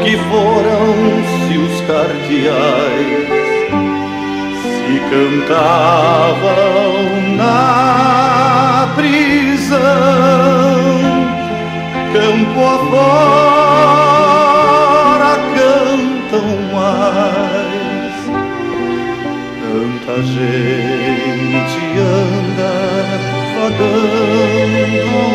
que foram-se os cardeais, se cantavam na prisão, campo afora cantam mais. Tanta gente anda vagando,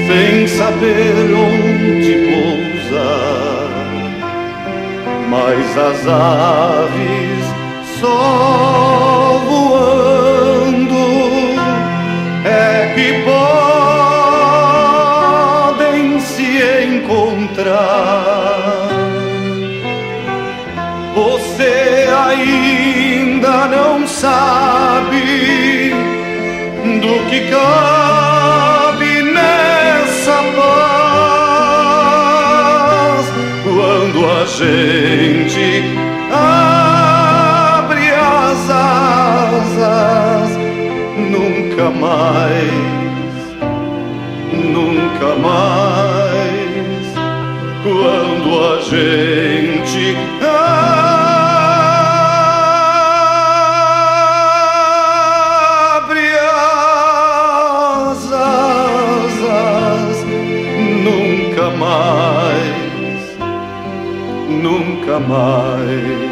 sem saber onde pousar, mas as aves só voando é que podem se encontrar. Você ainda não sabe do que cabe nessa paz, quando a gente abre as asas. Nunca mais, nunca mais, quando a gente abre as asas. Nunca mais, nunca mais.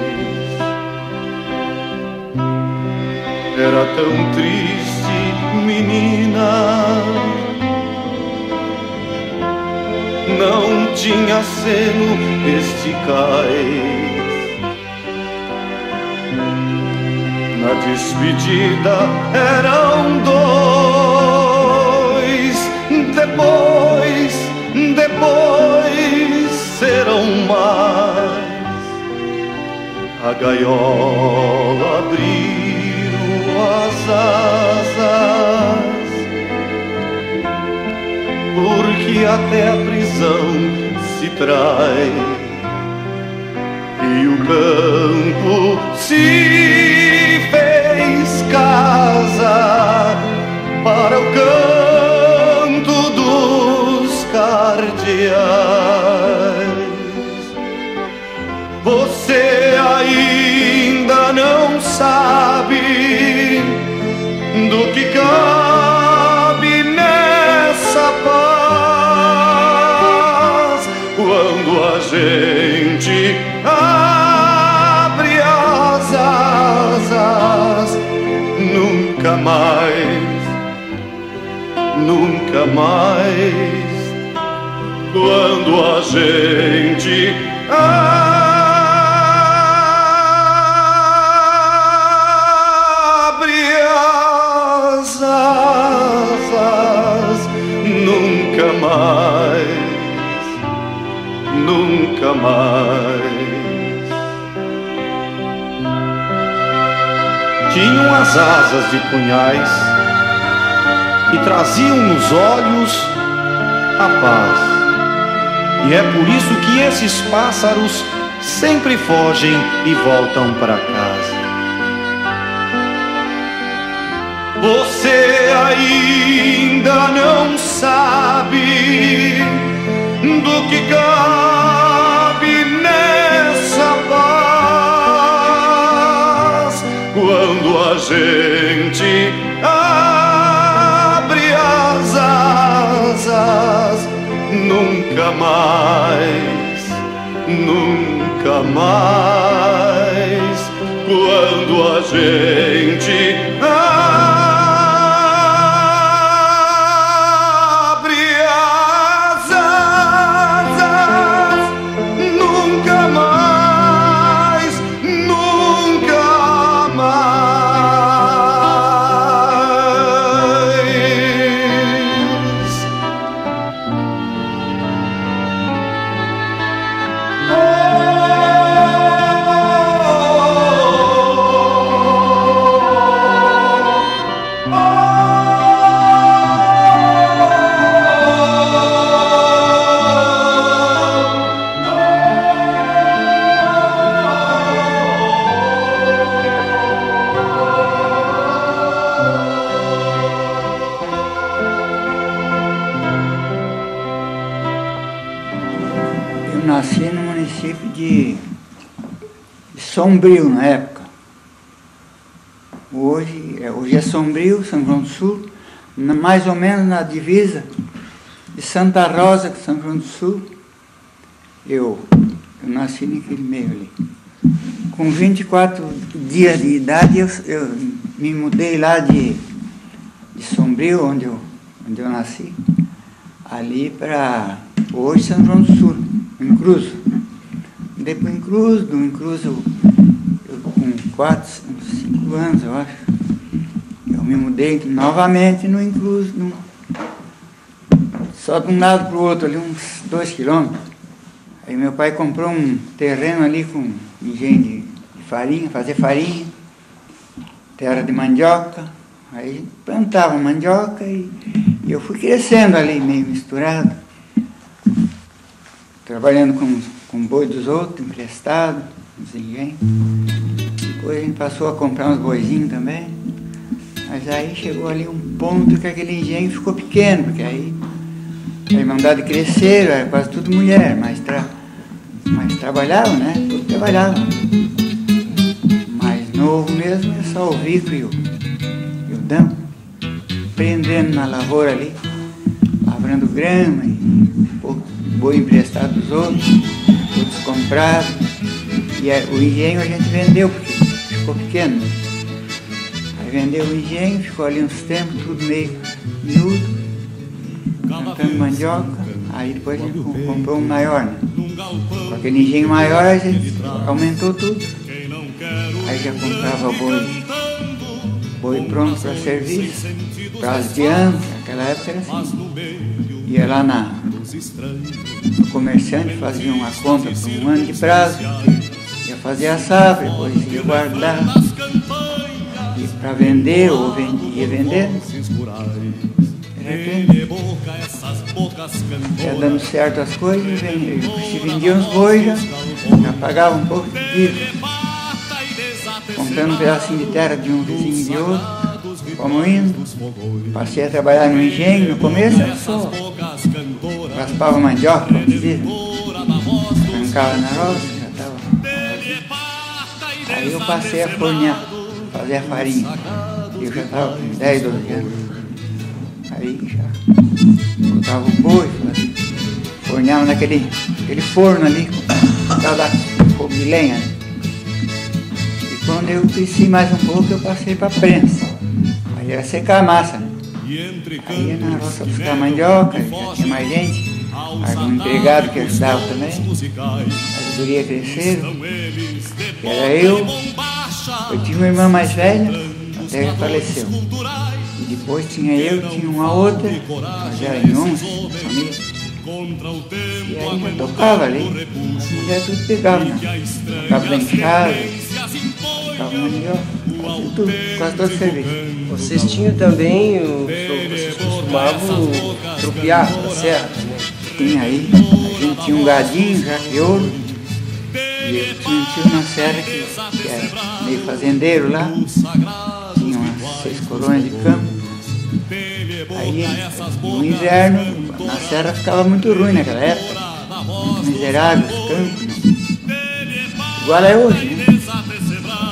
Era tão triste, menina, não tinha seno este cais. Na despedida eram dois, depois serão mais. A gaiola abriu as asas, porque até a prisão se traz, e o campo se fez casa para o canto dos cardeais. Você ainda não sabe do que cabe nessa paz, quando a gente abre as asas. Nunca mais, nunca mais, quando a gente abre as asas. Nunca mais, nunca mais. Tinham as asas de punhais e traziam nos olhos a paz. E é por isso que esses pássaros sempre fogem e voltam para casa. Você ainda não sabe do que cabe nessa paz, quando a gente abre as asas. Nunca mais, nunca mais, quando a gente abre as asas. Nunca mais, nunca mais. Eu nasci no município de Sombrio, na época. Hoje é Sombrio, São João do Sul, mais ou menos na divisa de Santa Rosa com São João do Sul. Eu nasci naquele meio ali. Com 24 dias de idade, eu me mudei lá de Sombrio, onde eu nasci, ali para hoje São João do Sul, em Cruz. Depois em Cruz, do Cruz eu com 5 anos, eu acho, eu me mudei novamente no Incruz, só de um lado para o outro, ali uns 2 quilômetros. Aí meu pai comprou um terreno ali com engenho de farinha, fazer farinha, terra de mandioca. Aí plantava mandioca e eu fui crescendo ali, meio misturado, trabalhando com boi dos outros, emprestado, nos engenhos. Depois a gente passou a comprar uns boizinhos também. Mas aí chegou ali um ponto que aquele engenho ficou pequeno, porque aí a Irmandade cresceram, era quase tudo mulher, mas trabalhavam, né? Tudo trabalhava. Mais novo mesmo é só o Vico e o Dão, prendendo na lavoura ali, lavrando grama e boi emprestado dos outros comprados. E o engenho a gente vendeu, porque ficou pequeno. Aí vendeu o engenho, ficou ali uns tempos, tudo meio miúdo, plantando mandioca. Aí depois a gente comprou um maior, né? Com aquele engenho maior a gente aumentou tudo. Aí já comprava boi pronto para serviço, prazo de ano, naquela época era assim. Ia lá no comerciante, fazia uma conta por um ano de prazo, ia fazer a safra, depois ia guardar e para vender, ou ia vender. De repente, ia dando certo as coisas, se vendia uns bois, já pagava um pouco de dívida, comprando um pedacinho de terra de um vizinho de outro, como indo. Passei a trabalhar no engenho, no começo eu só raspava mandioca, como dizia, arrancava na roça, já estava. Aí eu passei a fornear, fazer a farinha, eu já estava com 10, 12 anos. Aí já botava o boi, forneava naquele forno ali, por causa da fogo de lenha. E quando eu cresci mais um pouco, eu passei para a prensa. Aí era secar a massa, né? Aí ia na roça buscar mandioca, já tinha mais gente, algum empregado que ajudava também. As gurias cresceram, que era eu tinha uma irmã mais velha, até que faleceu. E depois tinha uma outra, mas era em 11, família. E aí já tocava ali, as mulheres tudo pegavam, né? Tocava da enxada, tocava mandioca, fazia tudo, quase todo o serviço. Vocês tinham também, vocês costumavam tropear na serra, né? Tinha aí, a gente tinha um gadinho, já que ouro, e eu tinha um tio na serra que era meio fazendeiro lá, tinha umas 6 colônias de campo. Aí no inverno, na serra ficava muito ruim naquela época, muito miserável os campos, né? Igual é hoje, né?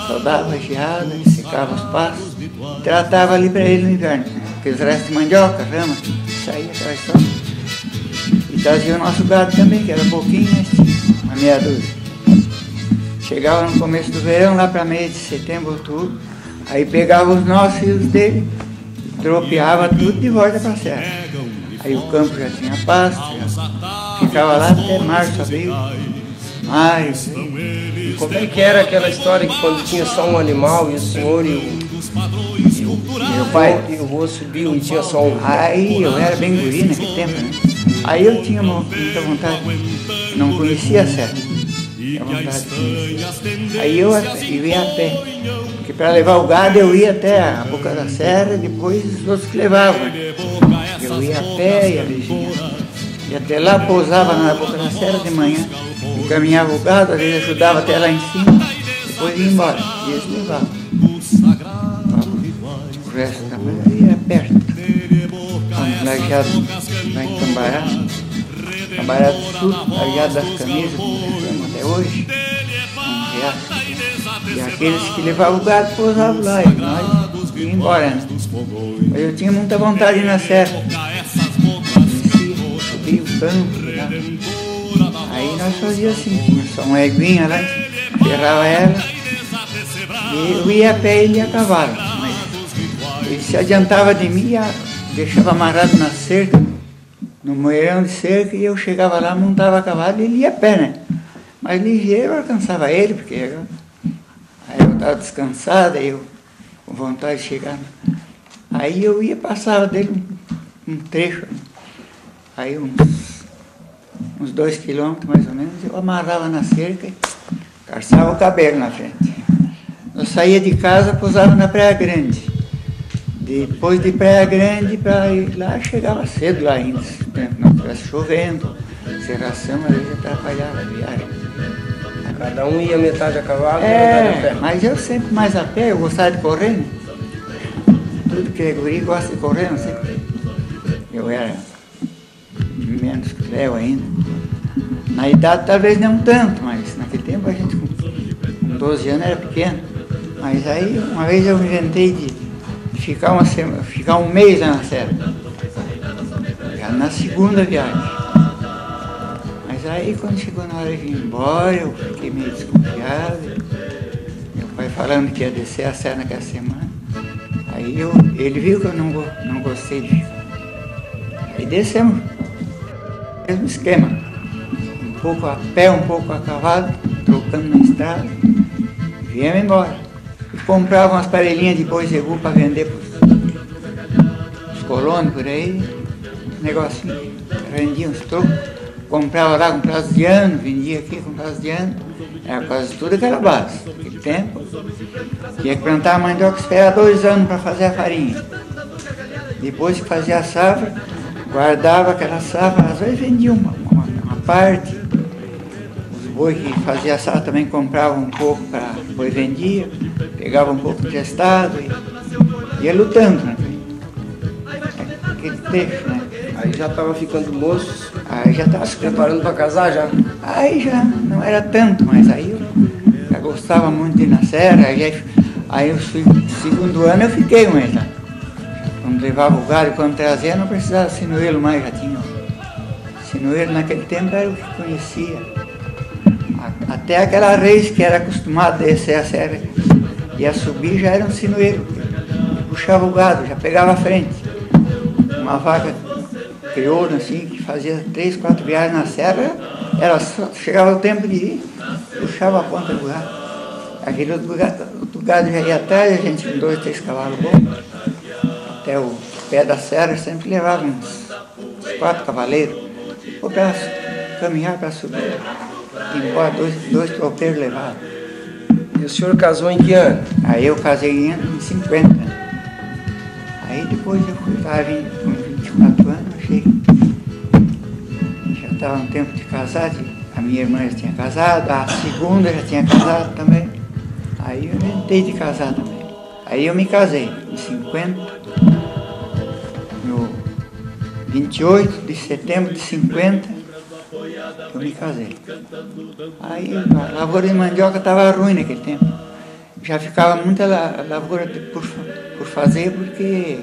Só dava geada, secava os passos, e tratava ali para ele no inverno, né? Aqueles restos de mandioca, rama, saía aquela história. E trazia o nosso gado também, que era pouquinho, mas tinha uma meia dúzia. Chegava no começo do verão, lá para meio de setembro, outubro, aí pegava os nossos e os dele, tropeava tudo de volta para a serra. Aí o campo já tinha pasto, já ficava lá até março, abril, maio. E como é que era aquela história que quando tinha só um animal e o senhor e meu pai e o vô subiu e tinha só um? Aí eu era bem guri naquele tempo, né? Aí eu tinha muita vontade, não conhecia a serra, tinha vontade de conhecer. Aí eu ia a pé, porque para levar o gado eu ia até a boca da serra e depois os outros que levavam. Eu ia a pé, e até lá pousava na boca da serra de manhã, encaminhava o gado, às vezes ajudava até lá em cima, depois ia embora, e eles levavam. O resto da manhã ia perto, lajeado lá em Tambará, camarada do sul, aliado das camisas, como chama até hoje, e aqueles que levavam o gado pousavam lá, e nós íamos embora, né? Mas eu tinha muita vontade de ir na serra, subia o campo, né? Aí nós fazíamos assim, tinha só uma eguinha lá, ferrava ela, e eu ia a pé e ele ia a cavalo, mas ele se adiantava de mim, deixava amarrado na cerca, no moeirão de cerca, e eu chegava lá, montava a cavalo e ele ia a pé, né? Mas ligeiro eu alcançava ele, porque aí eu estava descansado, aí eu com vontade de chegar. Aí eu ia, passava dele um trecho, aí uns 2 quilômetros mais ou menos, eu amarrava na cerca e calçava o cabelo na frente. Eu saía de casa, pousava na Praia Grande. Depois de Praia Grande, para ir lá, chegava cedo lá ainda, se não estivesse chovendo, serração, às vezes atrapalhava a viagem. Cada um ia metade a cavalo e metade a pé. Mas eu sempre mais a pé, eu gostava de correr, né? Tudo que é guri gosta de correr, não sei. Eu era menos que Léo ainda. Na idade talvez não tanto, mas naquele tempo a gente com 12 anos era pequeno. Mas aí uma vez eu inventei de ficar um mês lá na serra. Já na segunda viagem. Mas aí quando chegou na hora de ir embora, eu fiquei meio desconfiado. Meu pai falando que ia descer a serra naquela semana. Aí ele viu que eu não gostei de ficar. Aí descemos. Mesmo esquema. Um pouco a pé, um pouco a cavalo, trocando na estrada. Viemos embora. E comprava umas parelhinhas de boi zebu para vender para os colonos por aí. Negocinho. Vendia uns trocos. Comprava lá com prazo de ano, vendia aqui com prazo de ano. Era quase tudo aquela base. Naquele tempo, tinha que plantar a mandioca, esperar 2 anos para fazer a farinha. Depois que fazia a safra, guardava aquela safra, às vezes vendia uma parte. Os boi que faziam a safra também compravam um pouco para depois vendia, pegava um pouco emprestado e ia lutando, né? Aquele trecho, né? Aí já estava ficando moço. Aí já estava se preparando para casar já? Aí já não era tanto, mas aí eu já gostava muito de ir na serra. Aí no segundo ano eu fiquei com ele lá. Quando levava o gado, quando trazia, não precisava de sinuelo mais, já tinha. Sinuelo naquele tempo era o que conhecia. Até aquela reis que era acostumada a descer a serra e a subir já era um sinuelo. Puxava o gado, já pegava a frente. Uma vaca crioula assim, que fazia 3, 4 viagens na serra, chegava o tempo de ir, puxava a ponta do gado. Aquele outro gado já ia atrás, a gente com 2, 3 cavalos bons. Até o pé da serra sempre levava uns 4 cavaleiros. Ou para caminhar, para subir. Embora 2 tropeiros levavam. E o senhor casou em que ano? Aí eu casei em 50. Aí depois eu estava com 24 anos, achei. Já estava no tempo de casar, a minha irmã já tinha casado, a segunda já tinha casado também. Aí eu inventei de casar também. Aí eu me casei em 50, no 28 de setembro de 50, eu me casei. Aí a lavoura de mandioca estava ruim naquele tempo. Já ficava muita lavoura por fazer, porque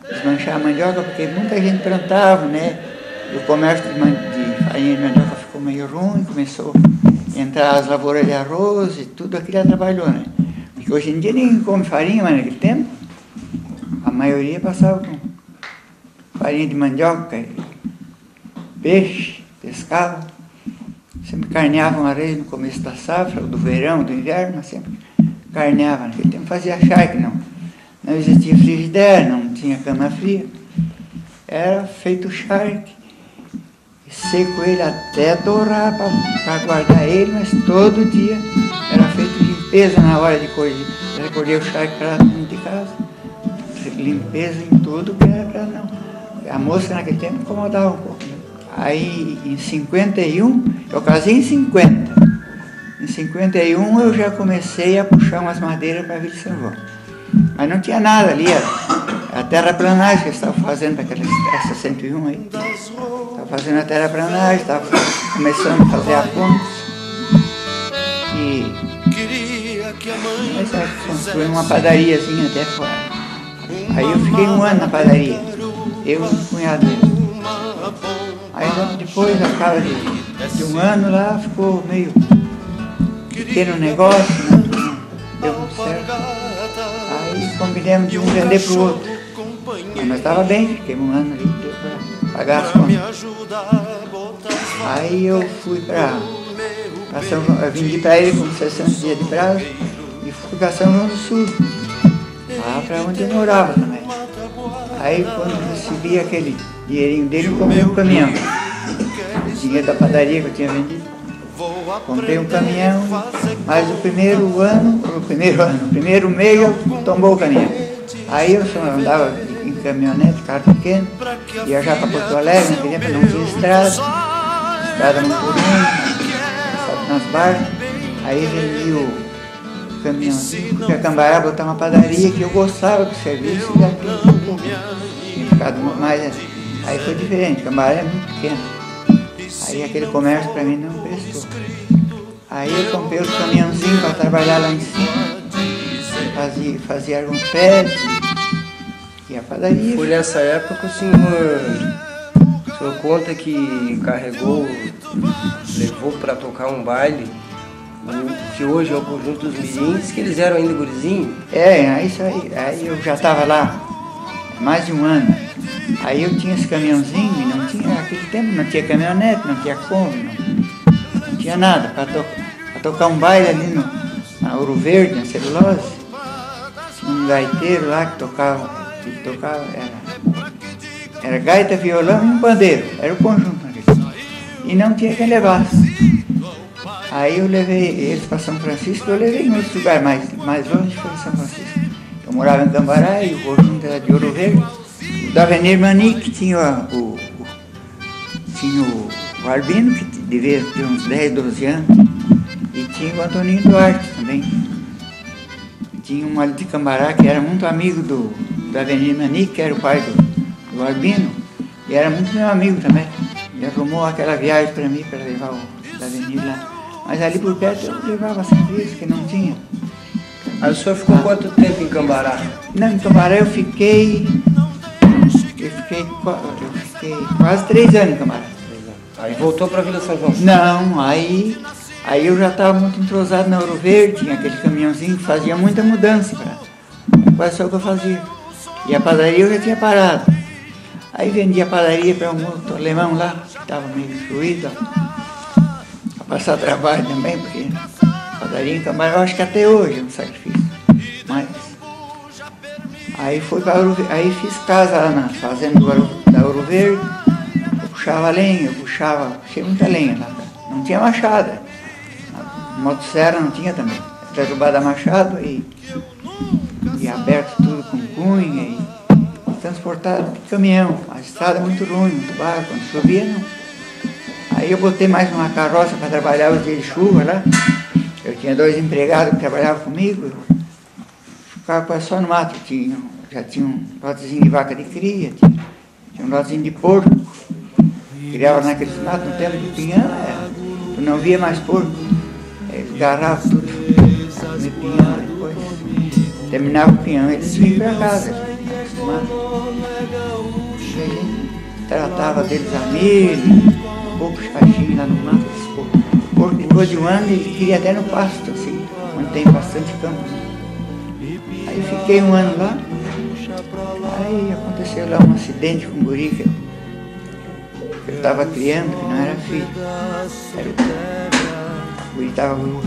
desmanchar a mandioca, porque muita gente plantava, né? E o comércio de farinha de mandioca ficou meio ruim, começou a entrar as lavouras de arroz e tudo aquilo atrapalhou, né? Porque hoje em dia ninguém come farinha, mas naquele tempo a maioria passava com farinha de mandioca, peixe, pescava. Sempre carneava uma vez no começo da safra, do verão, do inverno, mas sempre carneava. Naquele tempo fazia charque, não existia frigideira, não tinha cama fria. Era feito charque, seco ele até dourar para guardar ele, mas todo dia era feito limpeza na hora de colher. Recolher o charque para dentro de casa. Limpeza em tudo, que era para não. A mosca naquele tempo incomodava um pouco. Né? Aí em 51, eu casei em 50. Em 51 eu já comecei a puxar umas madeiras para a Vila São João. Mas não tinha nada ali, a terraplanagem que eles estavam fazendo para essa 101 aí. Estava fazendo a terraplanagem, estava começando a fazer a ponte. E construí uma padariazinha até fora. Aí eu fiquei 1 ano na padaria, eu e o cunhado dele. Aí depois, a cabo de 1 ano lá, ficou meio pequeno negócio, não deu muito certo. Aí combinamos de um vender para o outro. Mas estava bem, fiquei 1 ano ali, deu para pagar as contas. Aí eu fui eu vim para ele com 60 dias de prazo e fui para São João do Sul, lá para onde eu morava também. Aí quando recebi aquele dinheirinho dele, eu comprei um caminhão. O dinheiro da padaria que eu tinha vendido. Comprei um caminhão, mas o primeiro mês eu tombou o caminhão. Aí eu só andava em caminhonete, carro pequeno, ia já para Porto Alegre, naquele tempo não tinha estrada muito ruim, nas barcas. Aí vendi o caminhãozinho, fui a Cambará botar uma padaria que eu gostava do serviço e já tinha ficado mais. Aí foi diferente, Cambará é muito pequeno. Aí aquele comércio para mim não prestou. Aí eu comprei o caminhãozinho para trabalhar lá em cima, fazia alguns prédios e a padaria. Foi nessa época que o senhor conta que carregou, levou para tocar um baile, que hoje é o Conjunto dos Mirins, que eles eram ainda gurizinhos? Aí eu já estava lá mais de 1 ano. Aí eu tinha esse caminhãozinho e não tinha, naquele tempo não tinha caminhonete, não tinha Kombi, não tinha nada. Para tocar um baile ali na Ouro Verde, na Celulose, tinha um gaiteiro lá que tocava era gaita, violão e um pandeiro, era o conjunto ali. E não tinha quem levasse. Aí eu levei eles para São Francisco, eu levei em outros lugares, mais longe foi em São Francisco. Eu morava em Cambará e o conjunto era de Ouro Verde. Da Avenida Manique tinha o Albino, que devia ter uns 10, 12 anos, e tinha o Antoninho Duarte também. Tinha um ali de Cambará que era muito amigo da Avenida Manique, que era o pai do Albino, e era muito meu amigo também. Ele arrumou aquela viagem para mim, para levar o da Avenida lá. Mas ali por perto eu levava sempre isso, que não tinha. Aí o senhor ficou quanto tempo em Cambará? Não, em Cambará eu fiquei quase 3 anos em Cambará. Aí voltou para a Vila São João? Não, aí eu já estava muito entrosado na Ouro Verde, tinha aquele caminhãozinho que fazia muita mudança, quase só o que eu fazia. E a padaria eu já tinha parado. Aí vendia a padaria para um outro alemão lá, que estava meio destruído, a passar trabalho também, porque a padaria em Cambará, eu acho que até hoje é um sacrifício. Mas aí aí fiz casa lá na fazenda da Ouro Verde, eu puxava lenha, puxei muita lenha lá. Não tinha machada, motosserra não tinha também. Derrubada a machado e aberto tudo com cunha e transportado de caminhão. A estrada muito ruim, muito barro, quando chovia não. Aí eu botei mais uma carroça para trabalhar os dias de chuva lá. Eu tinha 2 empregados que trabalhavam comigo. Ficava quase só no mato. Já tinha um lotezinho de vaca de cria, tinha um lotezinho de porco. Criava naqueles matos, no tempo de pinhão, tu não via mais porco. Eles agarravam tudo, no pinhão, depois terminava o pinhão, eles vinham para casa, e a gente tratava deles a milho, poucos caixinhos lá no mato, o porco depois de 1 ano ele queria até no pasto, assim, onde tem bastante campo. Aí fiquei 1 ano lá, aí aconteceu lá um acidente com um guri que eu estava criando, que não era filho. O guri estava com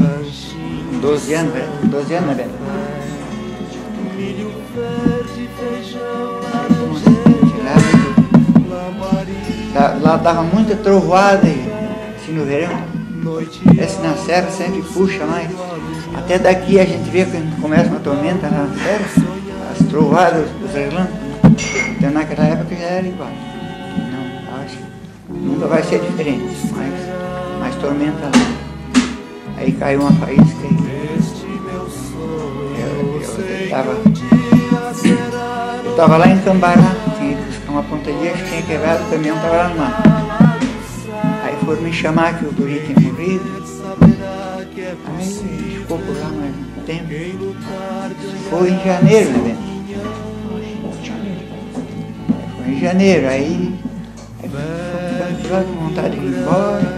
12 anos, né, velho? Lá dava muita trovoada, assim, no verão. Esse na serra sempre puxa mais. Até daqui a gente vê quando começa uma tormenta lá na serra, as trovoadas, os relâmpagos. Então naquela época já era igual. Não, acho que nunca vai ser diferente, mais tormenta lá. Aí caiu uma faísca e eu estava lá em Cambará, tinha uma pontaria que tinha quebrado, o caminhão estava lá no mar. Aí foram me chamar que o guri tinha morrido. Aí ele ficou por lá mais um tempo. Foi em janeiro, né, Bento? Foi em janeiro, aí ficou com vontade de ir embora.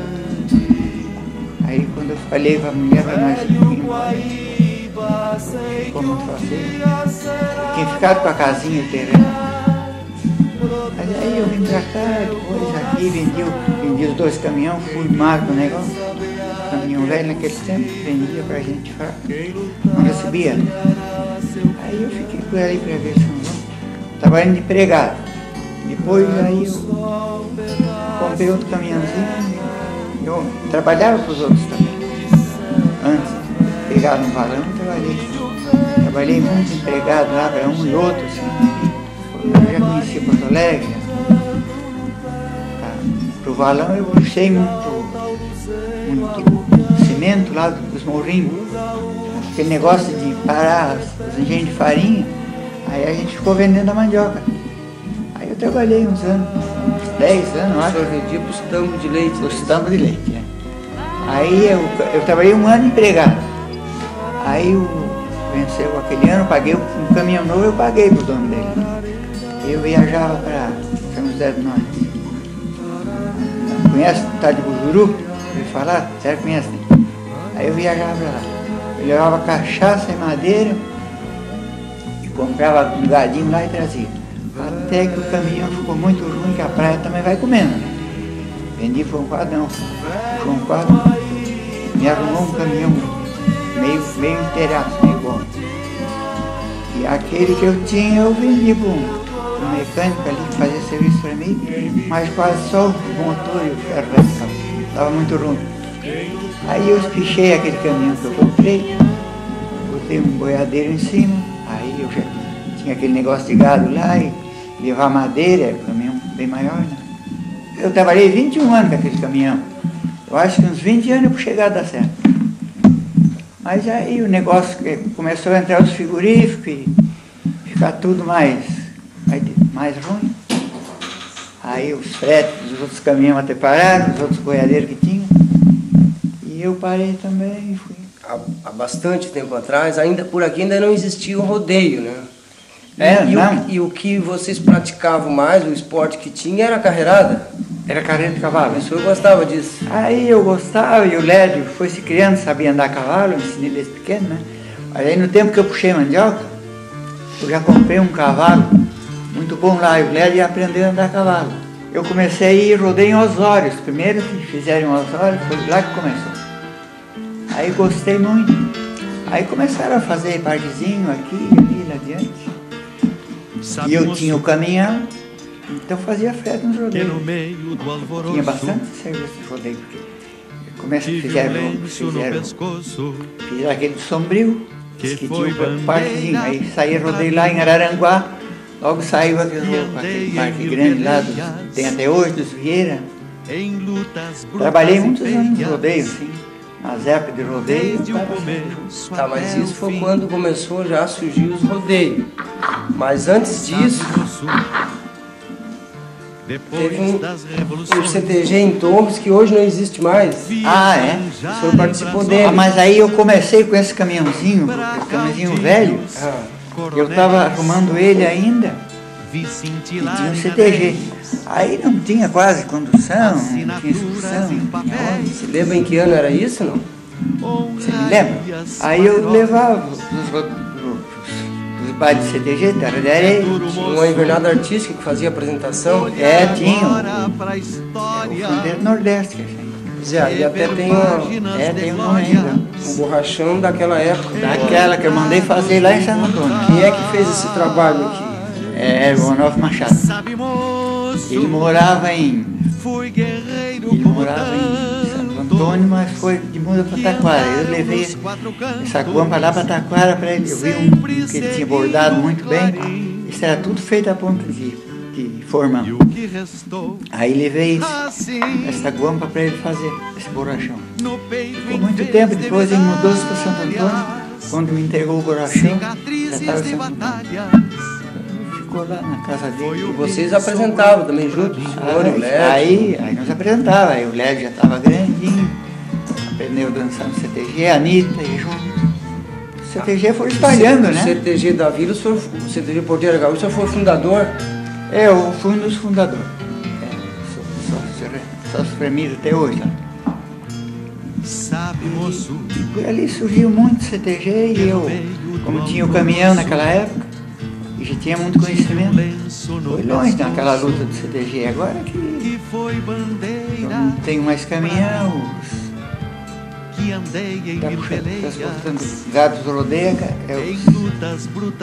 Aí quando eu falei para a mulher para nós ir embora, como fazer? Tinha ficado com a casinha, o terreno. Mas aí eu vim pra cá, depois aqui, vendi os 2 caminhões, fui marco o negócio. Caminhão velho naquele tempo, vendia pra gente fraco, não recebia. Aí eu fiquei por ali pra ver São João, trabalhando de empregado. Depois aí eu comprei outro caminhãozinho, eu trabalhava pros outros também. Antes, pegava no valão e trabalhei muito empregado lá para um e outro, assim. Eu já conhecia Porto Alegre. Pro valão eu puxei muito cimento lá dos morrinhos. Aquele negócio de parar os engenhos de farinha, aí a gente ficou vendendo a mandioca. Aí eu trabalhei uns anos, uns 10 anos, acho. O senhor vendia para os tambos de leite? Os tambos de leite, é. Aí eu trabalhei um ano empregado. Aí venceu aquele ano, paguei um caminhão novo, eu paguei pro dono dele. Eu viajava para São José do Norte. Conhece o tal de Bujuru? Ouviu falar? Será que conhece? Aí eu viajava para lá. Eu levava cachaça e madeira e comprava um gadinho lá e trazia. Até que o caminhão ficou muito ruim, que a praia também vai comendo, né? Vendi por um quadro, não. Por um quadro, me arrumou um caminhão meio inteiraço, meio bom. E aquele que eu tinha, eu vendi para um mecânico ali que fazia serviço para mim, mas quase só o motor e o ferro estava muito ruim. Aí eu espichei aquele caminhão que eu comprei, botei um boiadeiro em cima, aí eu já tinha aquele negócio de gado lá e levar madeira, caminhão bem maior, né? Eu trabalhei 21 anos com aquele caminhão. Eu acho que uns 20 anos para chegar a dar certo. Mas aí o negócio começou a entrar os frigoríficos e ficar tudo mais ruim. Aí os fretes dos outros caminhões até pararam, os outros boiadeiros que tinham. E eu parei também e fui. Há bastante tempo atrás, ainda por aqui ainda não existia o rodeio, né? E o que vocês praticavam mais, o esporte que tinha, era a carreirada? Era carreira de cavalo. O senhor gostava disso? Aí eu gostava, e o Lédio foi se criando, sabia andar a cavalo, eu ensinei desde pequeno, né? Mas aí no tempo que eu puxei mandioca, eu já comprei um cavalo muito bom lá, e o Lédio aprendeu a andar a cavalo. Eu comecei a ir rodeio em Osório, os primeiros que fizeram em Osório, foi lá que começou. Aí gostei muito. Aí começaram a fazer parquezinho aqui e ali, lá adiante. E eu tinha o caminhão, então fazia frete nos rodeios. Tinha bastante serviço de rodeio, porque fizeram aquele Sombrio, que tinha um parquezinho, aí saía rodeio lá em Araranguá, logo saiu aquele parque grande lá, tem até hoje, dos Vieira. Trabalhei muitos anos de rodeio, assim. Nas épocas de rodeio, tá, mas isso foi quando começou já a surgir os rodeios. Mas antes disso, teve um CTG em Torres que hoje não existe mais. Ah, é? O senhor participou dele. Ah, mas aí eu comecei com esse caminhãozinho velho. Eu estava arrumando ele ainda. E tinha um CTG. Aí não tinha quase condução, não tinha excursão. Você lembra em que ano era isso, não? Você me lembra? Aí eu levava os bailes de CTG, Terra de Areia. Tinha uma invernada artística que fazia apresentação. É, tinha o Fronteiro Nordeste, que é assim. E até tem um nome ainda. Um borrachão daquela época. Daquela que eu mandei fazer lá em Santo Antônio. Quem é que fez esse trabalho aqui? É, o Onofre Machado. Ele morava em Santo Antônio, mas foi de muda para Taquara. Eu levei essa guampa lá para Taquara para ele. Eu vi que ele tinha bordado muito bem. Isso era tudo feito a ponta de formão. Aí levei essa guampa para ele fazer esse borrachão. Ficou muito tempo, depois ele mudou-se para Santo Antônio. Quando me entregou o borrachão, já estava em Santo Antônio. ficou lá na casa dele. E vocês apresentavam também juntos, o senhor e o Lédio? Aí nós apresentávamos, aí o Lédio já estava grandinho, aprendeu a dançar no CTG, a Anitta e junto. O CTG foi espalhando, né? O CTG da Vila, o CTG Porteira Gaúcha foi fundador? Eu fui um dos fundadores. Só espremido até hoje lá. E por ali surgiu muito CTG e eu, como tinha o caminhão naquela época, e já tinha muito conhecimento, foi longe naquela luta do CTG. Agora que eu não tenho mais caminhão, transportando gados rodeia,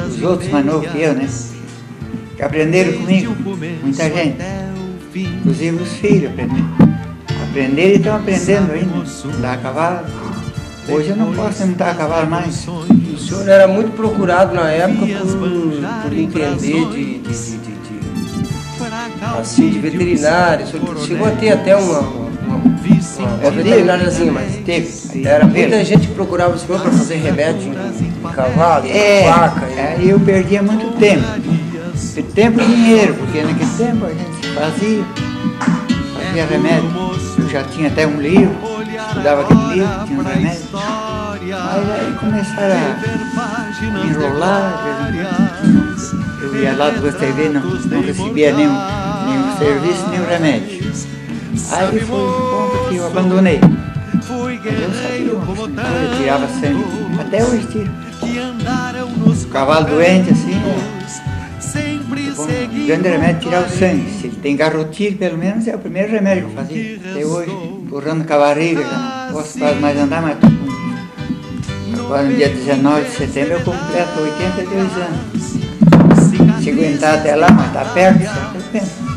os outros mais novos que eu, né? Que aprenderam comigo, muita gente, inclusive os filhos aprenderam e estão aprendendo ainda, andar a cavalo. Hoje eu não posso montar a cavalo mais. O senhor era muito procurado na época por entender de veterinário. O senhor chegou a ter até uma veterináriazinha, mas teve. Era muita gente que procurava o senhor para fazer remédio em cavalo, em vaca. Aí eu perdia muito tempo. Tempo e dinheiro, porque naquele tempo a gente fazia remédio. Eu já tinha até um livro, estudava aquele livro, tinha um remédio. Mas aí começaram a enrolar. Eu ia lá do TV, não recebia nenhum serviço, nenhum remédio. Aí foi um ponto que eu abandonei. Eu sabia, eu tirava sangue. Até hoje tiro. O cavalo doente assim, o grande remédio é tirar o sangue. Se ele tem garrotilho, pelo menos é o primeiro remédio que eu fazia. Até hoje, empurrando com a barriga, já não posso quase mais andar, mas agora no dia 19 de setembro eu completo 82 anos. Se aguentar até lá, mas está perto, eu penso.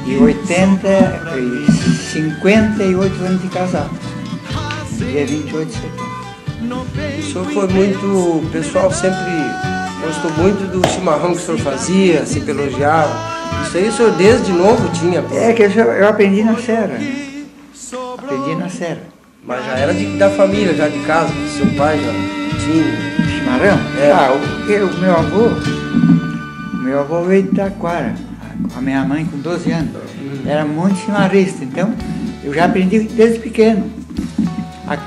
E 58 anos de casado. Dia 28 de setembro. O senhor foi muito... O pessoal sempre gostou muito do chimarrão que o senhor fazia, sempre elogiava. Isso aí o senhor desde novo tinha? É que eu aprendi na serra. Aprendi na serra. Mas já era da família, já de casa, seu pai já tinha. Chimarrão? É. O meu avô veio de Taquara, com a minha mãe com 12 anos. Era muito chimarrista, então eu já aprendi desde pequeno.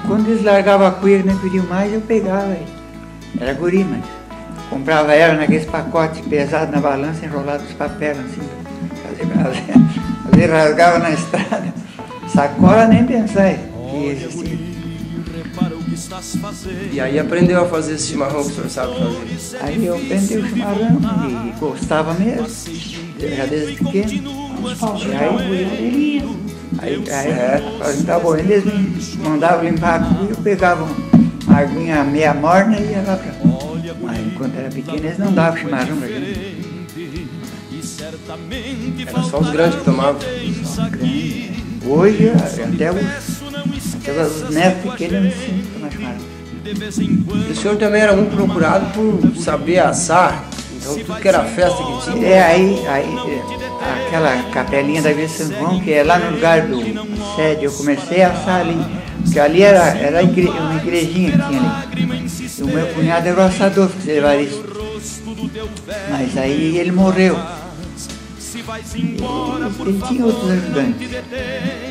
Quando eles largavam a cuia que não pediam mais, eu pegava. Era guri, mas comprava ela naqueles pacotes pesados na balança, enrolados os papéis assim, fazer rasgava na estrada. Sacola nem pensar que existia. E aí aprendeu a fazer esse chimarrão que o senhor sabe fazer? Aí eu aprendi o chimarrão e gostava mesmo, já desde pequeno. Aí tá bom, eles me mandavam limpar a cuia, eu pegava uma aguinha meia morna e ia lá pra... Mas enquanto era pequeno, eles não davam chimarrão pra gente. Era só os grandes que tomavam? Hoje, até os netos pequenos não ensinam a tomar chimarrão. O senhor também era muito procurado por saber assar, então tudo que era festa que tinha. Aí aquela capelinha da Vila São João, que é lá no lugar do sede, eu comecei a assar ali, porque ali era uma igrejinha que tinha ali. E o meu cunhado era o assador, que você levar isso. Mas aí ele morreu. Ele tinha outros ajudantes.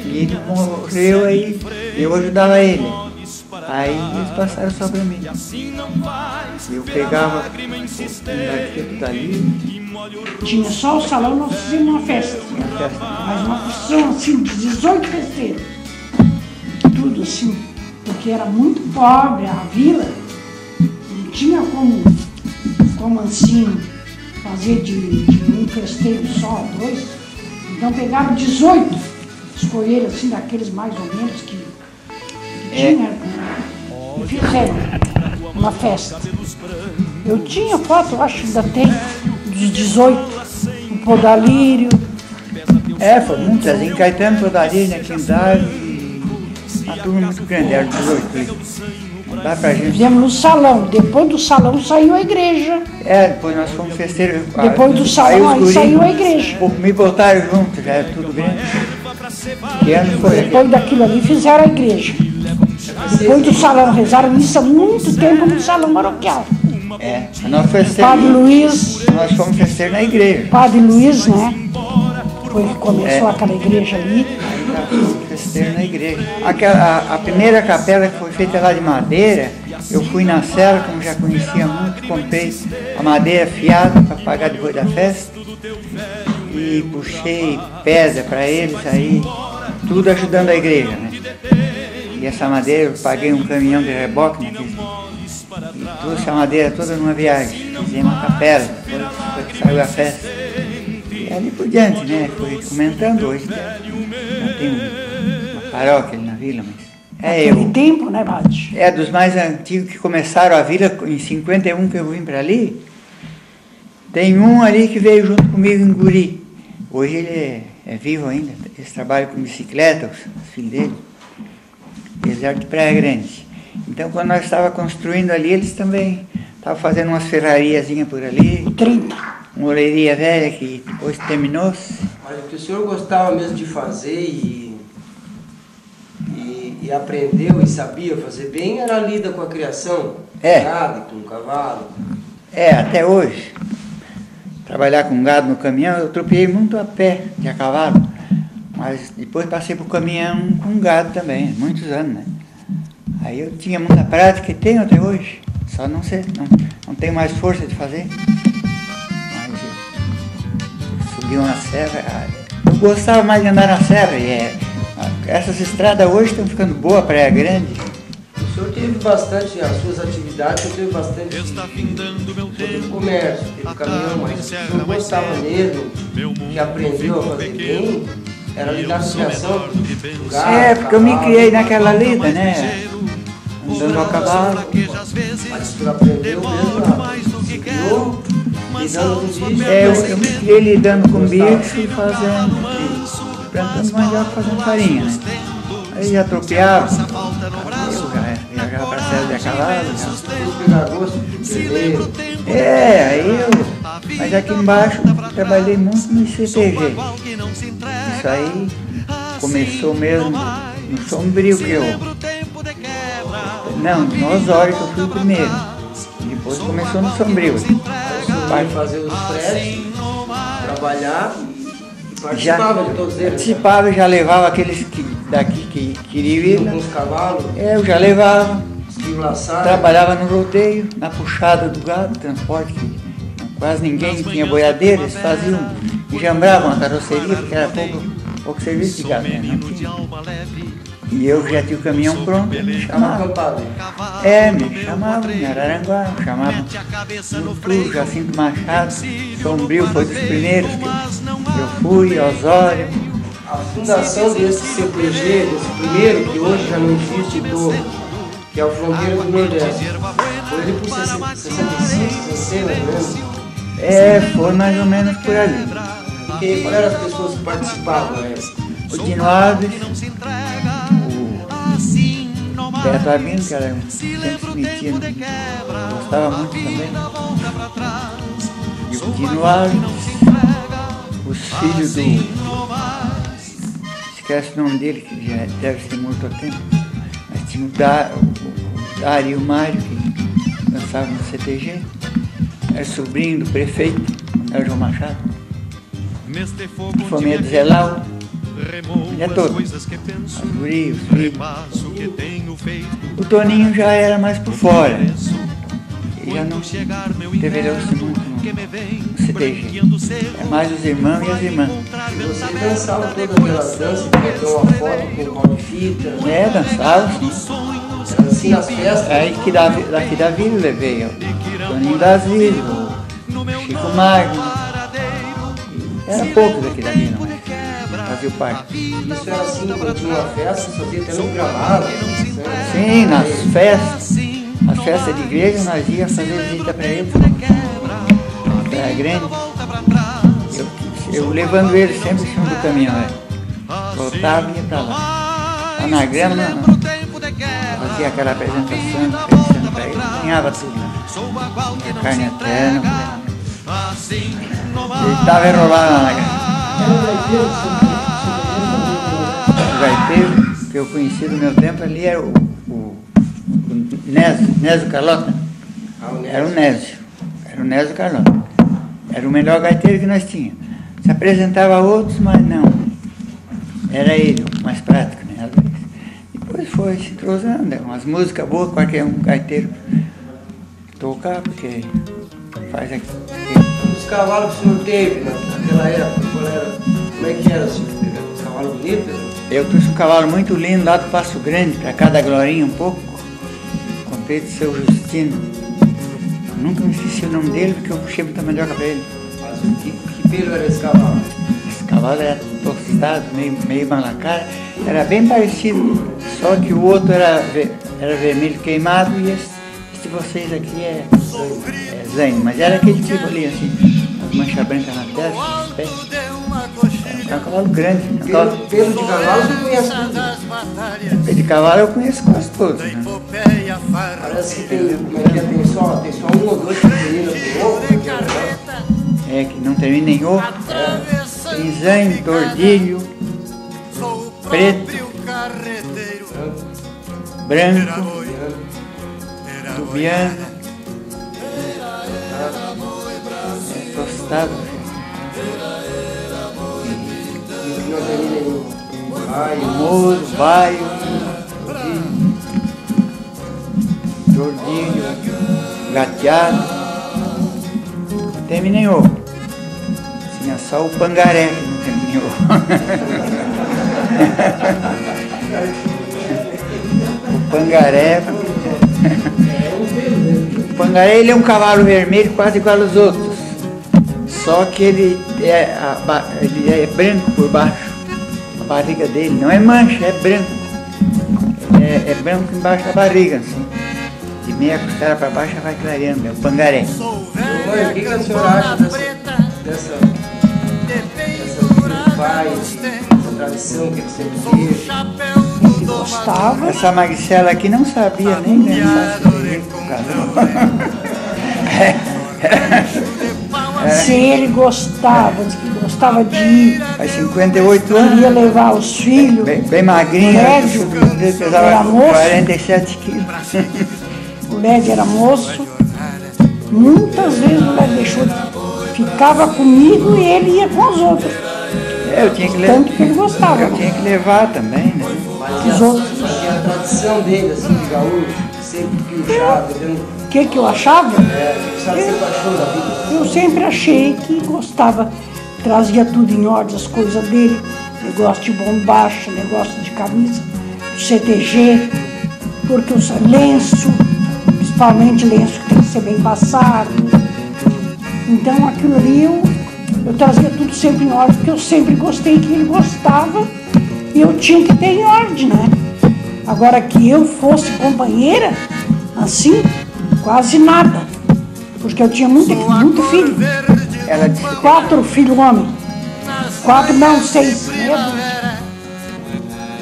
E ele morreu, aí eu ajudava ele. Aí eles passaram só para mim. Eu pegava daquilo dali. Tinha só o salão, nós fizemos uma festa. Mas uma função assim de 18 festeiros. Tudo assim, porque era muito pobre a vila. Não tinha como assim fazer de um festeiro só, dois. Então pegava 18, escolheram assim daqueles mais ou menos que tinha. E fizeram uma festa. Eu tinha foto, eu acho que ainda tem, dos 18, o Podalírio. Foi muitas, em Caetano, Podalírio, na Quindade, uma turma muito grande, era 18. Dá pra gente. Fizemos no salão, depois do salão saiu a igreja. Depois nós fomos festeiros. Depois do salão aí saiu a igreja. Me botaram junto, já era tudo grande. Que ano foi? Depois daquilo ali fizeram a igreja. Depois do salão, rezaram missa muito tempo no salão paroquial. É, nós Padre Luiz, nós fomos festeiro na igreja. Padre Luiz, né? Foi que começou aquela igreja ali. Aí nós fomos festeiro na igreja. A primeira capela que foi feita lá de madeira, eu fui na serra, como já conhecia muito, comprei a madeira fiada para pagar depois da festa. E puxei pedra para eles aí, tudo ajudando a igreja, né? E essa madeira, eu paguei um caminhão de reboque, né? E trouxe a madeira toda numa viagem. Fizemos uma capela, depois que saiu a festa. E ali por diante, né? Fui comentando hoje. Já tem uma paróquia ali na vila, mas... Naquele tempo, né, Bate? É dos mais antigos que começaram a vila, em 51 que eu vim para ali. Tem um ali que veio junto comigo em Guri. Hoje ele é vivo ainda. Eles trabalham com bicicleta, os filhos dele. Eles eram de Praia Grande. Então, quando nós estávamos construindo ali, eles também estavam fazendo umas ferrariazinhas por ali. 30. Uma orelhinha velha que depois terminou. Mas o que o senhor gostava mesmo de fazer e aprendeu e sabia fazer bem era a lida com a criação. É. Gado, com cavalo. É, até hoje. Trabalhar com gado no caminhão, eu tropeei muito a pé, de a cavalo. Mas depois passei por caminhão com gado também, muitos anos, né? Aí eu tinha muita prática e tenho até hoje. Só não sei, não tenho mais força de fazer. Mas eu subi uma serra. Eu gostava mais de andar na serra. Essas estradas hoje estão ficando boas, Praia Grande. O senhor teve bastante, as suas atividades, o senhor teve bastante sobre o comércio, teve caminhão, mas o senhor gostava mesmo, que aprendeu a fazer bem, era lidar com a criação do gado, porque eu me criei naquela lida, né? Andando a cavalo. Mas o senhor aprendeu mesmo, lidando com bicho. Eu me criei lidando com bicho e plantando mandioca, fazendo farinha, né? Aí já tropeava, eu viajava para a serra de a cavalo. Pegar gosto de peleiro. Mas aqui embaixo trabalhei muito no CTG. Isso aí começou mesmo no Sombrio, que eu... Não, no Osório que eu fui o primeiro. Depois começou no Sombrio. Vai fazer os fretes, trabalhar e participava de todos eles. Participava, já levava aqueles daqui que queriam ir. Com os cavalos. Eu já levava. Enlaçado. Trabalhava no rodeio, na puxada do gado, transporte, que quase ninguém tinha boiadeira, eles faziam, enjambravam a carroceria, porque era pouco serviço de gado, né? Não tinha. E eu já tinha o caminhão pronto, me chamavam. Me chamavam em Araranguá, me chamavam no Tur, Jacinto Machado, Sombrio foi dos primeiros que eu fui, Osório. A fundação desse CTG, desse primeiro, que hoje já não existe todo, que é o Fronteira do Nordeste, foi ali por 65, 60, né? Foi mais ou menos por ali. E qual eram as pessoas que participavam, né? O Dino Alves, o Beto Arbino, que era sempre se metia, gostava muito também. E o Dino Alves, os filhos do... Esquece o nome dele, que já deve ser morto há tempo. Mas tinha o Dário e o Mário, que dançavam no CTG. Era sobrinho do prefeito, era o João Machado. Família do Zé Lau. É todo. As gurias, os filhos. O Toninho já era mais por fora. Ele já não develhou-se muito no CTG. É mais os irmãos e as irmãs. Você dançava todas aquelas danças, meteu uma foto com pau de fita? Dançava. Era assim nas festas? Aí que daqui da vila eu levei o Toninho das Vilas, o Chico Magno. Era pouco daqui da vila, mas fazia o parque. Isso era assim, quando tinha uma festa, só tinha até no gramado? Sim, nas festas. As festas de igreja nós íamos fazer visita para eles. Praia Grande. Eu levando eles sempre em cima do caminhão, né? Voltava e ia para lá. Lá na grama, fazia aquela apresentação, oferecendo para eles, ganhava tudo, né? Carne eterna. Ele estava enrolado lá na grama. O gaiteiro que eu conheci do meu tempo ali era o Nésio Carlota. Era o Nésio. Era o Nésio Carlão. Era o melhor gaiteiro que nós tínhamos. Se apresentava outros, mas não. Era ele, o mais prático, né? Depois foi se entrosando. Umas músicas boas, qualquer um gaiteiro tocar, porque faz aqui. Os cavalos que o senhor teve naquela época, como é que era, senhor? Os cavalos bonitos? Eu trouxe um cavalo muito lindo lá do Passo Grande, para cada glorinha um pouco. Comprei do seu Justino. Nunca me esqueci o nome dele, porque eu puxei muita mandioca para ele. Mas que pelo era esse cavalo? Esse cavalo era tostado, meio malacara. Era bem parecido, só que o outro era vermelho queimado e esse de vocês aqui é zanho. Mas era aquele tipo ali, assim, as manchas brancas na testa, nos pés. É um cavalo grande. Pelo de cavalo eu conheço tudo. Pelo de cavalo eu conheço quase todos, né? Parece que tem só um ou dois que termina com ovo. É, que não termina em ovo. Tem zanho, tordilho, preto, branco, tubiano, tostado. Não termina em baio, Moro, baio, tordilho, gateado. Termina em ovo. Tinha só o pangaré que não termina em ovo. O pangaré. O pangaré ele é um cavalo vermelho quase igual aos outros. Só que ele é branco por baixo. A barriga dele não é mancha, é branco. É branco embaixo da barriga, assim. De meia costela para baixo vai clareando, é o pangaré. Mãe, o que a senhora acha dessa paz, dessa tradição que você teve? Gostava. Essa magricela aqui não sabia nem dançar por causa. Se ele gostava, diz que gostava de ir, Faz 58 ia anos, levar os filhos, bem magrinho, Lédio, ele pesava era moço. 47 quilos. o Lédio era moço. Muitas vezes o Lédio deixou, ficava comigo e ele ia com os outros. Eu tinha que levar. Tanto que ele gostava. Eu tinha que levar também, né? Os outros. Mas e a tradição dele, assim, de gaúcho, sempre piochado, O que eu achava? o que você sempre achou da vida? Eu sempre achei que gostava, trazia tudo em ordem, as coisas dele, negócio de bombacha, negócio de camisa, CTG, porque o lenço, principalmente lenço que tem que ser bem passado. Então aquilo ali eu trazia tudo sempre em ordem, porque eu sempre gostei que ele gostava e eu tinha que ter em ordem, né? Agora que eu fosse companheira, assim, quase nada. Porque eu tinha muito filho. Ela disse, 4 filhos homens. 4 não, 6.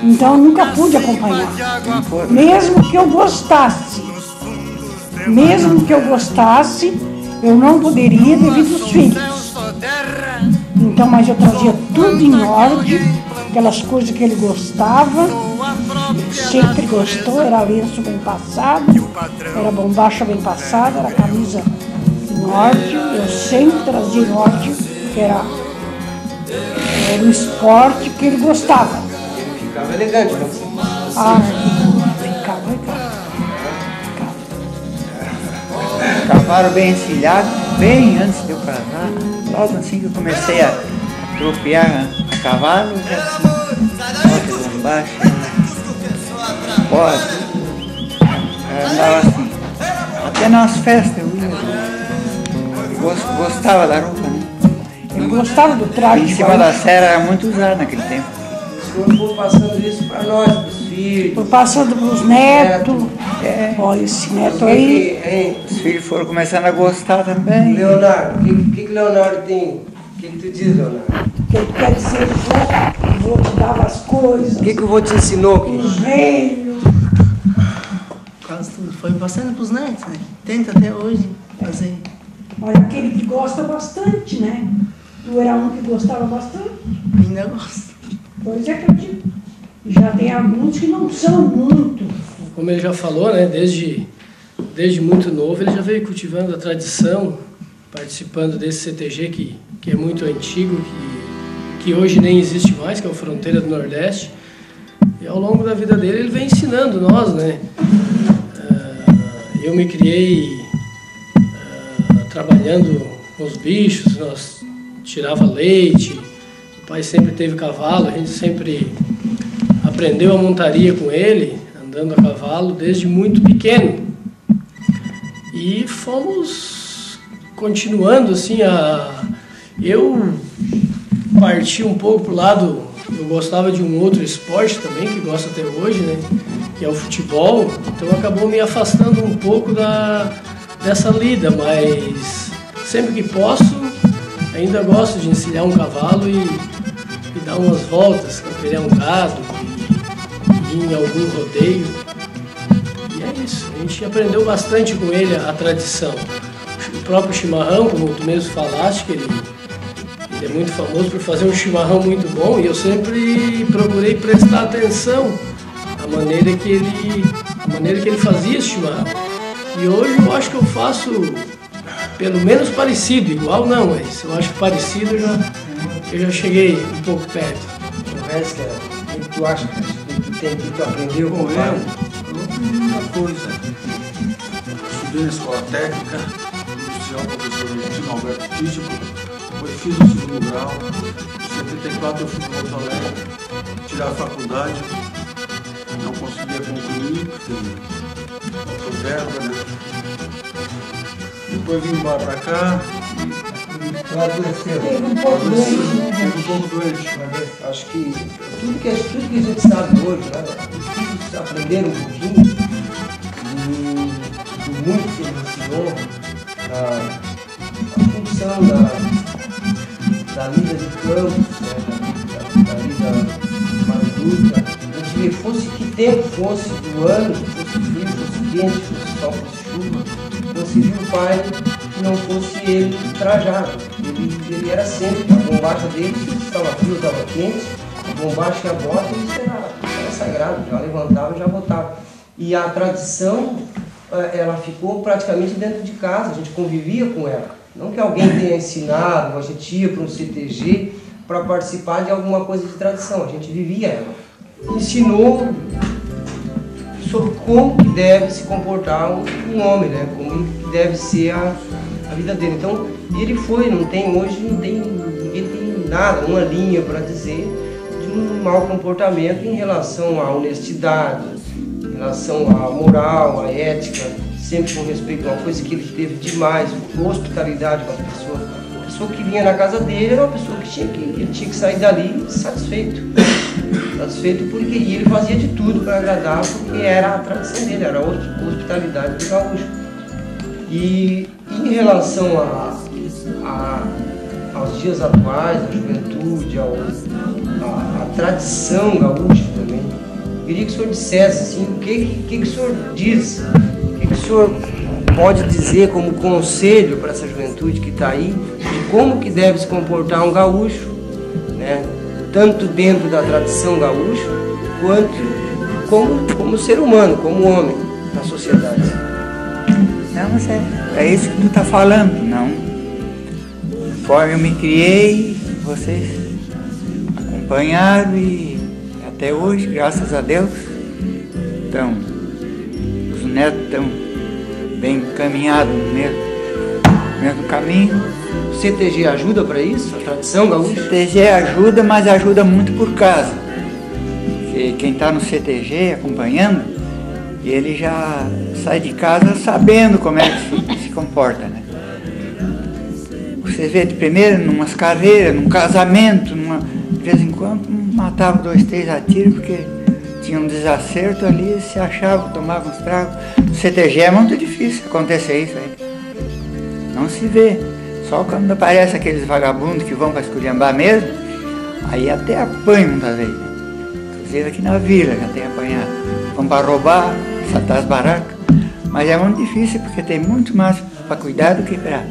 Então eu nunca pude acompanhar. Mesmo que eu gostasse. Eu não poderia devido aos filhos. Então, mas eu trazia tudo em ordem, aquelas coisas que ele gostava, ele sempre gostou, era lenço bem passado, era bombacha bem passada, era camisa em ordem, eu sempre trazia em ordem, que era o esporte que ele gostava. Ele ficava elegante, não sei. Ficava. cavalo bem encilhado, bem antes de eu casar. Logo assim que eu comecei a tropear a cavalo, já assim, bota bombacha, bota, andava assim. Até nas festas eu ia, gostava da roupa, né? Ele gostava do traje. Em cima da serra era muito usado naquele tempo. O senhor foi passando isso para nós, para os filhos. Foi passando para os netos. Olha, esse neto aí. Os filhos foram começando a gostar também. Leonardo, o que Leonardo tem? O que tu diz, Leonardo? Que ele quer dizer, o vô te dava as coisas. O que o vô te ensinou? Os reinos. Quase tudo. Foi passando para os netos, né? Tenta até hoje fazer. Olha, aquele que gosta bastante, né? Tu era um que gostava bastante. Ainda gosto. Pois é que eu digo. Já tem alguns que não são muito. Como ele já falou, né? Desde desde muito novo, ele já veio cultivando a tradição, participando desse CTG que é muito antigo, que hoje nem existe mais, que é o Fronteira do Nordeste. E ao longo da vida dele, ele vem ensinando nós, né? Eu me criei trabalhando com os bichos, nós tirava leite, o pai sempre teve cavalo, a gente sempre aprendeu a montaria com ele, andando a cavalo desde muito pequeno. E fomos continuando assim eu parti um pouco pro lado, eu gostava de um outro esporte também, que gosto até hoje, né? Que é o futebol, então acabou me afastando um pouco dessa lida, mas sempre que posso, ainda gosto de encilhar um cavalo e dar umas voltas, campear um gado, e ir em algum rodeio. E é isso, a gente aprendeu bastante com ele a tradição. O próprio chimarrão, como tu mesmo falaste, que ele é muito famoso por fazer um chimarrão muito bom, e eu sempre procurei prestar atenção à maneira que ele fazia esse chimarrão. E hoje eu acho que eu faço pelo menos parecido, igual não, mas eu acho que parecido eu já cheguei um pouco perto. Conversa, o que tu acha que tu aprendeu com ele? Eu aprendi uma coisa. Estudei na escola técnica, inicial professor Tino Alberto Títico, depois fiz o segundo grau. Em 74 eu fui para Porto Alegre, tirar a faculdade, não conseguia concluir, porque faltou verba, né? Depois vim embora para cá e teve um pouco doente. Acho que tudo que a gente sabe hoje, né? Os filhos aprenderam um pouquinho do muito que ele ensinou, a função da lida de campo, né? da lida mais luta. A gente fosse que tempo fosse do ano, fosse frio, fosse quente, fosse sol, fosse chuva, fosse viu o pai que não fosse ele trajado. Ele era sempre, a bombacha dele, se estava frio, estava quente, a bombacha e a bota, isso era sagrado, já levantava e já botava. E a tradição, ela ficou praticamente dentro de casa, a gente convivia com ela. Não que alguém tenha ensinado, a gente ia para um CTG para participar de alguma coisa de tradição, a gente vivia ela. Ensinou sobre como que deve se comportar um homem, né? Como que deve ser a vida dele. Então, ele foi, ninguém tem nada, uma linha para dizer de um mau comportamento em relação à honestidade, em relação à moral, à ética, sempre com respeito a uma coisa que ele teve demais, hospitalidade com as pessoas. A pessoa que vinha na casa dele era uma pessoa que ele tinha que sair dali satisfeito porque ele fazia de tudo para agradar, porque era a tradição dele, era a hospitalidade do gaúcho. E em relação aos dias atuais, à juventude, à tradição gaúcha também, eu queria que o senhor dissesse assim, o que o senhor diz, o que o senhor pode dizer como conselho para essa juventude que está aí, de como que deve se comportar um gaúcho, né? Tanto dentro da tradição gaúcha, quanto como ser humano, como homem na sociedade. Não, mas é isso que tu está falando, não. Conforme eu me criei, vocês acompanharam e até hoje, graças a Deus, os netos estão bem encaminhados no mesmo caminho. O CTG ajuda para isso? A tradição gaúcha? O CTG ajuda, mas ajuda muito por casa. Porque quem está no CTG acompanhando, ele já sai de casa sabendo como é que se comporta, né? Você vê de primeiro numas carreiras, num casamento, de vez em quando matava 2, 3 a tiro, porque tinha um desacerto ali, se achava, tomava uns tragos. No CTG é muito difícil acontecer isso aí. Não se vê. Só quando aparece aqueles vagabundos que vão para esculhambar mesmo, aí até apanham muitas vezes. Inclusive aqui na vila já tem apanhado. Vão para roubar, saltar as barracas. Mas é muito difícil porque tem muito mais para cuidar do que para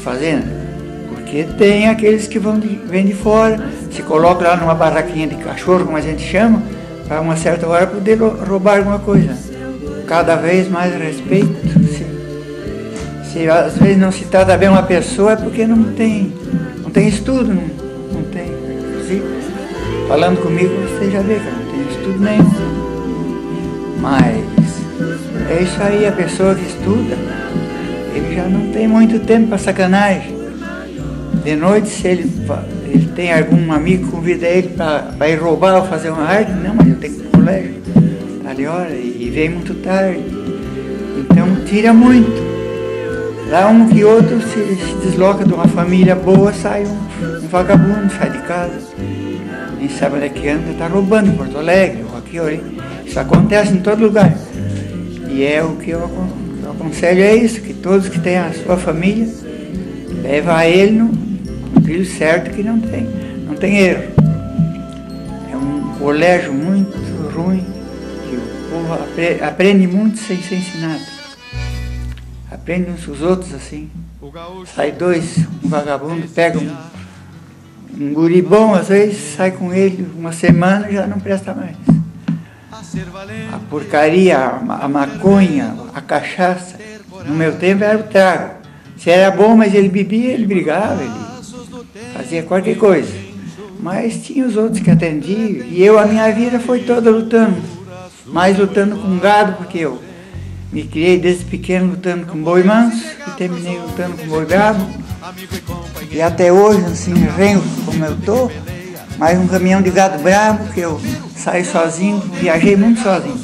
fazer, né? Porque tem aqueles que vêm de fora, se colocam lá numa barraquinha de cachorro, como a gente chama, para uma certa hora poder roubar alguma coisa. Cada vez mais respeito Se às vezes não se trata bem uma pessoa é porque não tem estudo, não tem. Assim, falando comigo você já vê que eu não tenho estudo nenhum. Mas é isso aí, a pessoa que estuda, ele já não tem muito tempo para sacanagem. De noite, se ele tem algum amigo que convida ele para ir roubar ou fazer uma arte, não, mas eu tenho que ir pro colégio, tal hora, e vem muito tarde. Então tira muito. Lá um que outro se desloca de uma família boa, sai um vagabundo, sai de casa. Nem sabe onde é que anda, está roubando em Porto Alegre, ou aqui ou ali. Isso acontece em todo lugar. E é o que eu aconselho, é isso, que todos que têm a sua família, leva ele no trilho certo, que não tem erro. É um colégio muito ruim, que o povo aprende muito sem ser ensinado. Aprende uns com os outros assim. Sai dois, um vagabundo, pega um guri bom, às vezes sai com ele uma semana e já não presta mais. A porcaria, a maconha, a cachaça, no meu tempo era o trago. Se era bom, mas ele bebia, ele brigava, ele fazia qualquer coisa. Mas tinha os outros que atendiam, e a minha vida foi toda lutando. Mais lutando com gado, porque eu me criei desde pequeno lutando com boi manso, e terminei lutando com boi bravo. E até hoje, assim, venho como eu estou, mais um caminhão de gado bravo, que eu saio sozinho, viajei muito sozinho.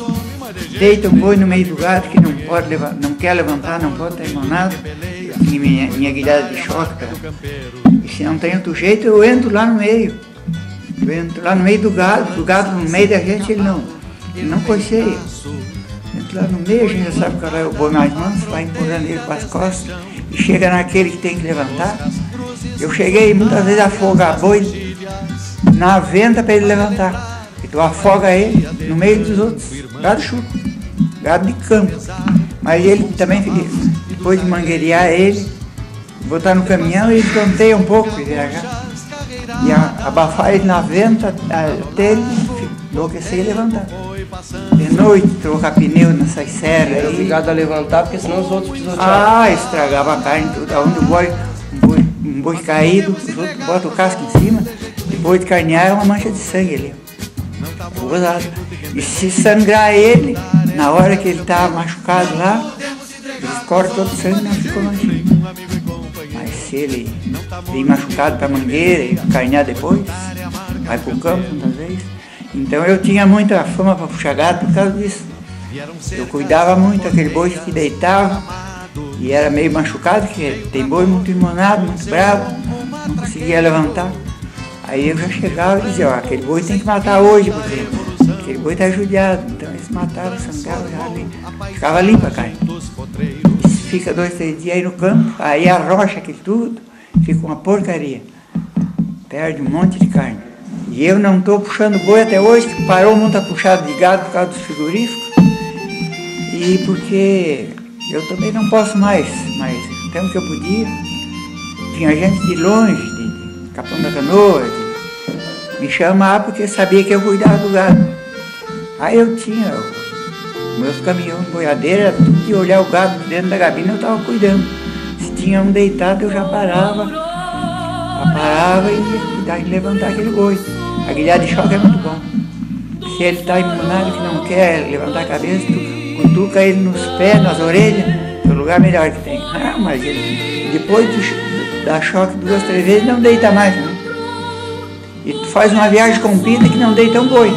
Deita um boi no meio do gado que não quer levantar, não pode ter nada. E minha guilhada de choque. E se não tem outro jeito, eu entro lá no meio. Eu entro lá no meio do gado no meio da gente, ele não coiceia. Entro lá no meio, a gente já sabe qual é o boi mais manso, vai empurrando ele para as costas e chega naquele que tem que levantar. Eu cheguei muitas vezes a afogar boi na venta para ele levantar. Então afoga ele no meio dos outros, gado chuco, gado de campo. Mas ele também, depois de mangueirear ele, botar no caminhão, ele tonteia um pouco e abafar ele na venta até ele enlouquecer e levantar. De noite, trocar pneu nessas serras. Era obrigado a levantar, porque senão os outros pisoteavam. Ah, estragava a carne, tudo. Onde um boi caído, os outros botam o casco em cima, depois de carnear é uma mancha de sangue ali. Gozado. E se sangrar ele, na hora que ele está machucado lá, eles cortam todo o sangue e não ficou manchinho. Mas se ele vem machucado para a mangueira e carnear depois, vai para o campo muitas vezes. Então eu tinha muita fama para puxar gado por causa disso. Eu cuidava muito daquele boi que deitava e era meio machucado, porque tem boi muito imunado, muito bravo, não conseguia levantar. Aí eu já chegava e dizia, ó, aquele boi tem que matar hoje, porque aquele boi está judiado. Então eles matavam, sangravam, ficava limpa a carne. Fica 2, 3 dias aí no campo, aí arrocha aquilo tudo, fica uma porcaria. Perde um monte de carne. E eu não estou puxando boi até hoje, que parou muita puxada de gado por causa dos frigoríficos. E porque eu também não posso mais, mas no tempo que eu podia, tinha gente de longe, de Capão da Canoa, me chamava porque sabia que eu cuidava do gado. Aí eu tinha meus caminhões, boiadeira, tudo de olhar o gado dentro da gabina, eu estava cuidando. Se tinha um deitado, eu já parava e ia cuidar de levantar aquele boi. A guilhada de choque é muito bom. Se ele está imunado, que não quer levantar a cabeça, tu cutuca ele nos pés, nas orelhas, é o lugar melhor que tem. Ah, mas ele, depois de dar choque 2, 3 vezes, não deita mais, né? E tu faz uma viagem comprida que não deita um boi.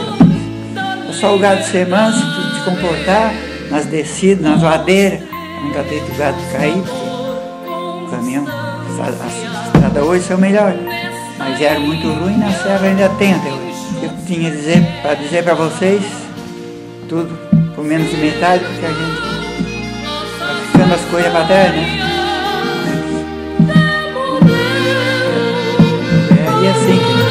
É só o gado ser manso, tu te comportar nas descidas, nas ladeiras. Nunca deita o gado cair, porque o caminhão, as estradas hoje são melhores. Mas era muito ruim, na serra ainda tem até hoje. Eu tinha para dizer para vocês, tudo por menos de metade, porque a gente vai ficando as coisas para trás, né? E assim que...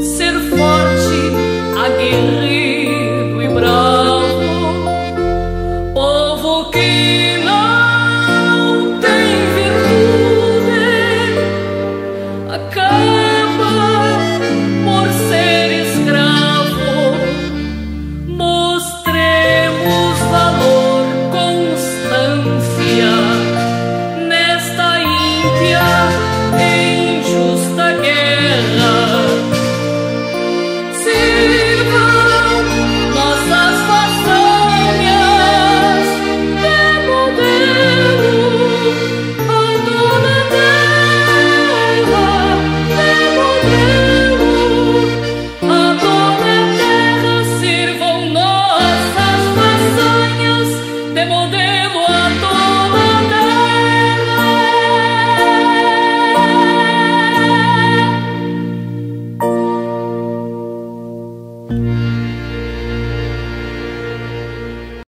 ser forte, aguerrer.